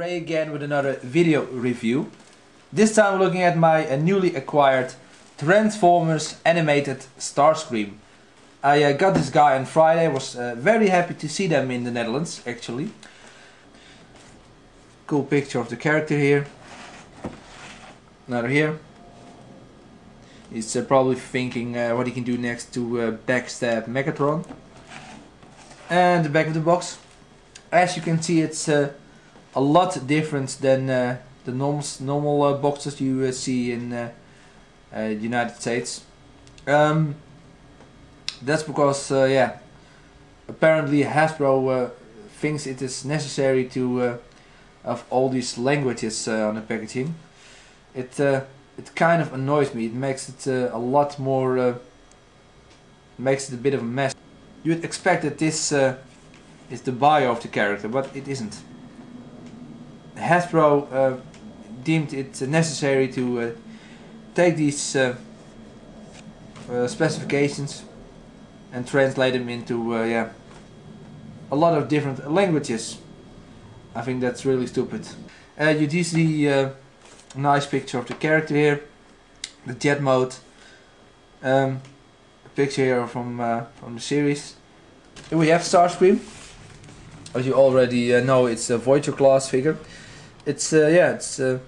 Ray again with another video review. This time looking at my newly acquired Transformers animated Starscream. I got this guy on Friday, was very happy to see them in the Netherlands actually. Cool picture of the character here. Another here. He's probably thinking what he can do next to backstab Megatron. And the back of the box. As you can see, it's a lot different than the normal boxes you see in the United States. That's because, yeah, apparently Hasbro thinks it is necessary to have all these languages on the packaging. It kind of annoys me. It makes it a lot more, makes it a bit of a mess. You'd expect that this is the bio of the character, but it isn't. Hasbro deemed it necessary to take these specifications and translate them into yeah, a lot of different languages. I think that's really stupid. You do see a nice picture of the character here, the jet mode. A picture here from the series. Here we have Starscream. As you already know, it's a Voyager class figure. It's yeah, it's a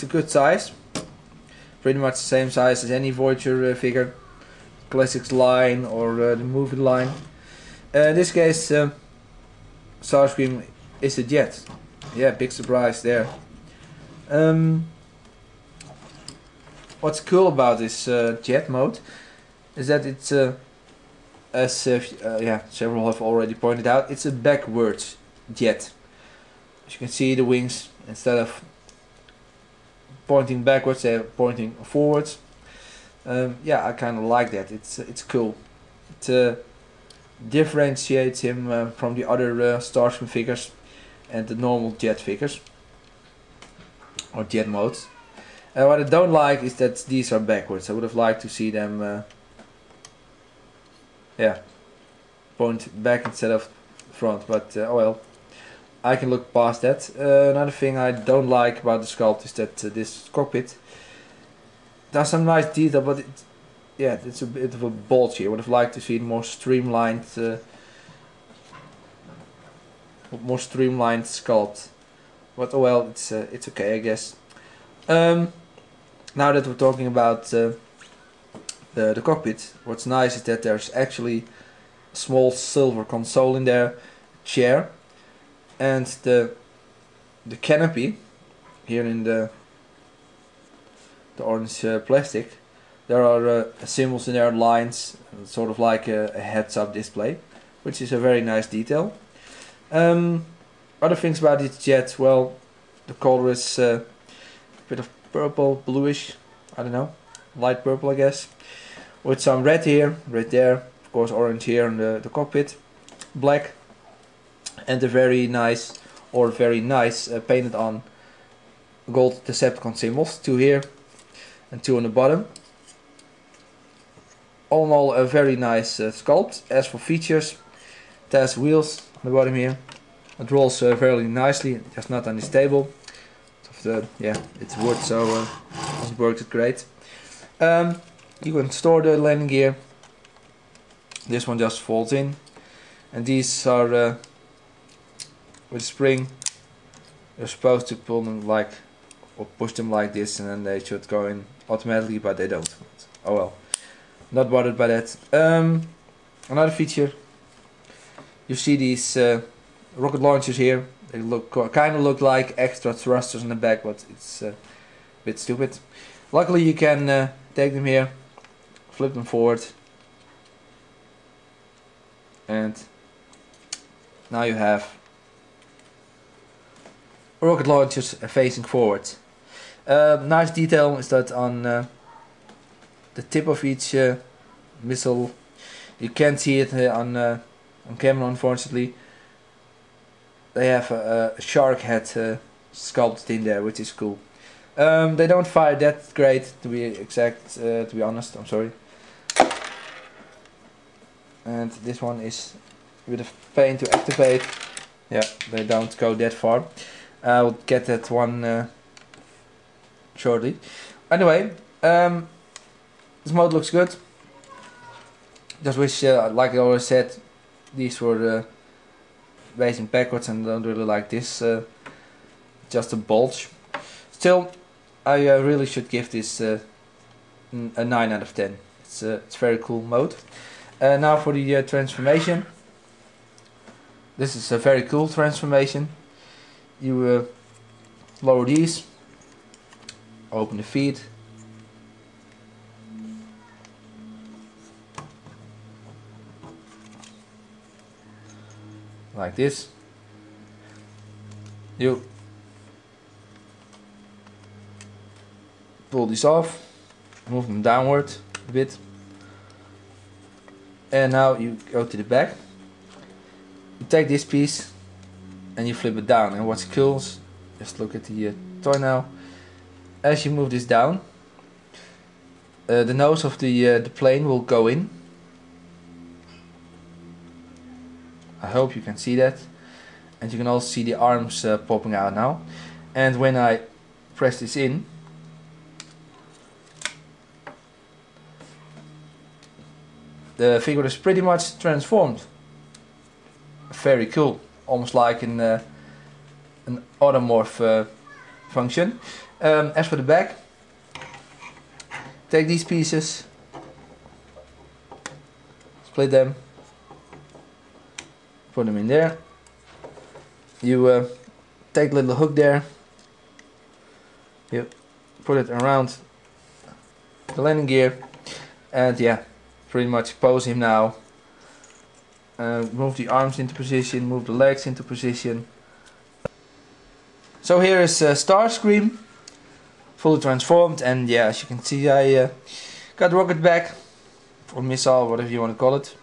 good size. Pretty much the same size as any Voyager figure, Classics line or the movie line. In this case, Starscream is a jet. Yeah, big surprise there. What's cool about this jet mode is that it's, as yeah, several have already pointed out, it's a backwards jet. As you can see, the wings, instead of pointing backwards, they're pointing forwards. Yeah, I kind of like that. It's cool. It differentiates him from the other Starscream figures and the normal jet figures or jet modes. What I don't like is that these are backwards. I would have liked to see them yeah, point back instead of front, but oh well, I can look past that. Another thing I don't like about the sculpt is that this cockpit does some nice detail, but yeah, it's a bit of a bulge here. I would have liked to see more streamlined sculpt, but oh well, it's okay, I guess. Now that we're talking about the cockpit, what's nice is that there's actually a small silver console in there, chair, and the canopy here in the orange plastic. There are symbols in there, lines, sort of like a heads-up display, which is a very nice detail. Other things about this jet, well, the color is a bit of purple, bluish, I don't know, light purple I guess, with some red here, red there, of course orange here in the cockpit, black, and the very nice painted on gold Decepticon symbols, 2 here and 2 on the bottom. All in all, a very nice sculpt. As for features, it has wheels on the bottom here. It rolls fairly nicely, just not on this table. Yeah, it's wood, so it worked great. You can store the landing gear. This one just folds in, and these are with a spring. You're supposed to pull them like, or push them like this, and then they should go in automatically, but they don't. Oh well, not bothered by that. Another feature, you see these rocket launchers here. They kind of look like extra thrusters in the back, but it's a bit stupid. Luckily you can take them here, flip them forward, and now you have rocket launchers facing forward. Nice detail is that on the tip of each missile, you can't see it on camera unfortunately. They have a shark head sculpted in there, which is cool. They don't fire that great, to be exact, to be honest, I'm sorry. And this one is a bit of pain to activate. yeah, they don't go that far. I'll get that one shortly. Anyway, this mode looks good. Just wish, like I always said, these were facing backwards, and don't really like this, just a bulge. Still, I really should give this a 9 out of 10. It's a very cool mode. Now for the transformation. This is a very cool transformation. You lower these, open the feet, like this. You pull these off, move them downward a bit, and now you go to the back. You take this piece and you flip it down, and what's cool is, just look at the toy now. As you move this down, the nose of the plane will go in. I hope you can see that, and you can also see the arms popping out now. And when I press this in, the figure is pretty much transformed. Very cool, almost like an automorph function. As for the back, take these pieces, split them, put them in there. You take the little hook there, you put it around the landing gear, and yeah, pretty much pose him now. Move the arms into position, move the legs into position. So here is Starscream, fully transformed, and yeah, as you can see, I got rocket back, or missile, whatever you want to call it.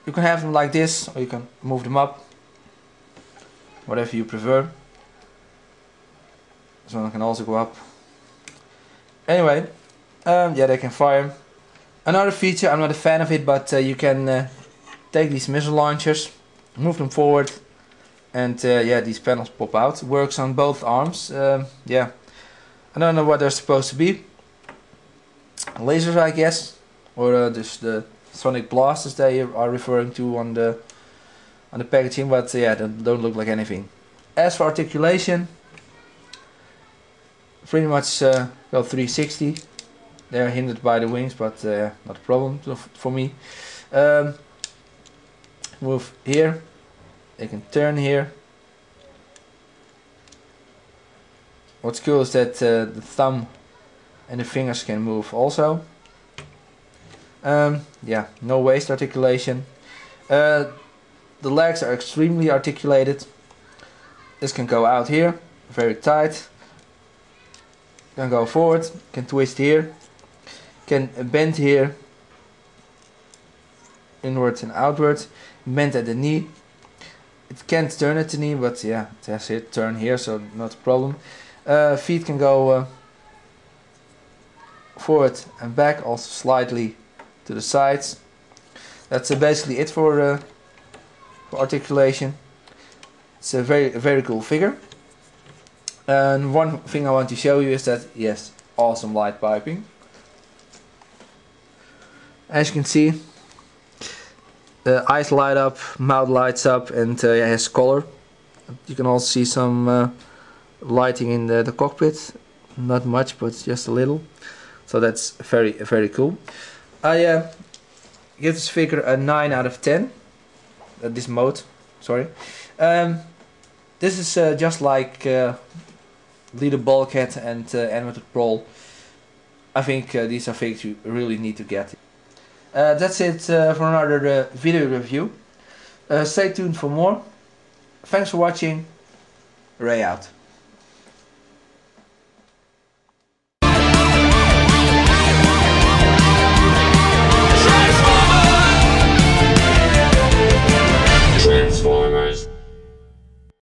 You can have them like this, or you can move them up, whatever you prefer. This one can also go up. Anyway, yeah, they can fire. Another feature, I'm not a fan of it, but you can take these missile launchers, move them forward, and yeah, these panels pop out. It works on both arms. Yeah, I don't know what they're supposed to be. Lasers, I guess, or just the sonic blasters they are referring to on the packaging, but yeah, they don't look like anything. As for articulation, pretty much well 360. They're hindered by the wings, but not a problem for me. Move here, they can turn here. What's cool is that the thumb and the fingers can move also. Yeah, no waist articulation. The legs are extremely articulated. This can go out here, very tight. Can go forward, can twist here, can bend here, inwards and outwards, bend at the knee. It can't turn at the knee, but yeah, it has it turn here, so not a problem. Feet can go forward and back, also slightly to the sides. That's basically it for articulation. It's a very cool figure. And one thing I want to show you is that, yes, awesome light piping. As you can see, the eyes light up, mouth lights up, and it has color. You can also see some lighting in the cockpit. Not much, but just a little. So that's very cool. I give this figure a 9 out of 10. This mode, sorry. This is just like Leader Bulkhead and Animated Brawl. I think these are figures you really need to get. That's it for another video review. Stay tuned for more. Thanks for watching. Ray out.